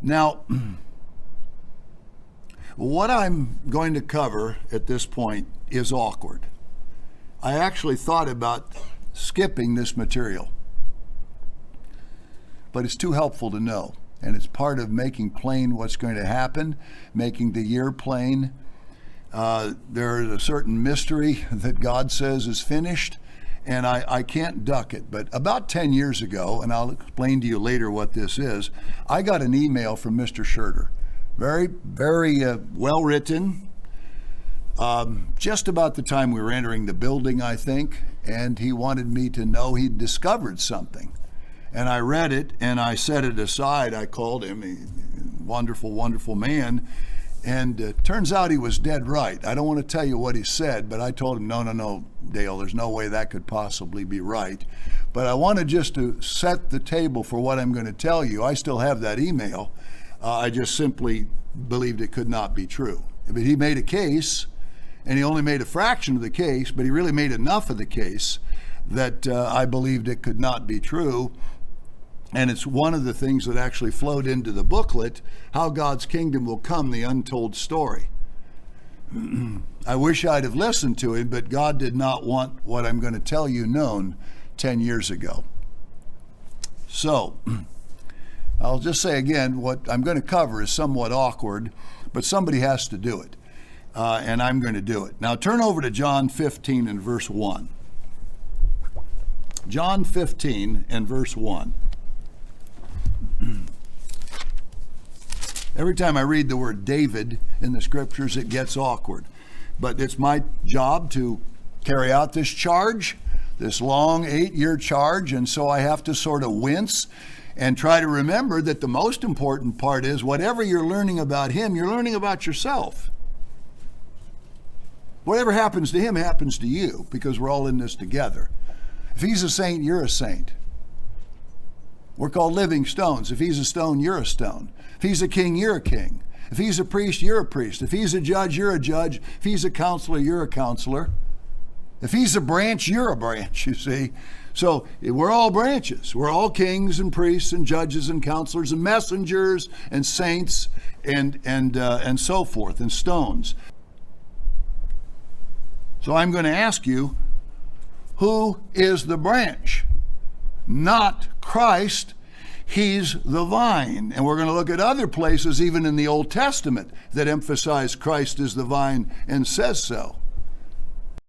Now, what I'm going to cover at this point is awkward. I actually thought about skipping this material, but it's too helpful to know, and it's part of making plain what's going to happen, making the year plain. There is a certain mystery that God says is finished, and I can't duck it. But about 10 years ago, and I'll explain to you later what this is, I got an email from Mr. Schurter. Very, very well written. Just about the time we were entering the building, I think, and he wanted me to know he'd discovered something. And I read it, and I set it aside. I called him, a wonderful, wonderful man. And it turns out he was dead right. I don't want to tell you what he said, but I told him, no, Dale, there's no way that could possibly be right. But I wanted just to set the table for what I'm going to tell you. I still have that email. I just simply believed it could not be true. But he made a case, and he only made a fraction of the case, but he really made enough of the case that I believed it could not be true. And it's one of the things that actually flowed into the booklet, How God's Kingdom Will Come, the Untold Story. I wish I'd have listened to him, but God did not want what I'm going to tell you known 10 years ago. So, I'll just say again, what I'm going to cover is somewhat awkward, but somebody has to do it, and I'm going to do it. Now turn over to John 15 and verse 1. John 15 and verse 1. Every time I read the word David in the scriptures, it gets awkward. But it's my job to carry out this charge, this long 8-year charge, and so I have to sort of wince and try to remember that the most important part is whatever you're learning about him, you're learning about yourself. Whatever happens to him happens to you, because we're all in this together. If he's a saint, you're a saint. We're called living stones. If he's a stone, you're a stone. If he's a king, you're a king. If he's a priest, you're a priest. If he's a judge, you're a judge. If he's a counselor, you're a counselor. If he's a branch, you're a branch, you see. So we're all branches. We're all kings and priests and judges and counselors and messengers and saints and so forth, and stones. So I'm going to ask you, who is the branch? Not Christ. He's the vine. And we're going to look at other places, even in the Old Testament, that emphasize Christ is the vine and says so.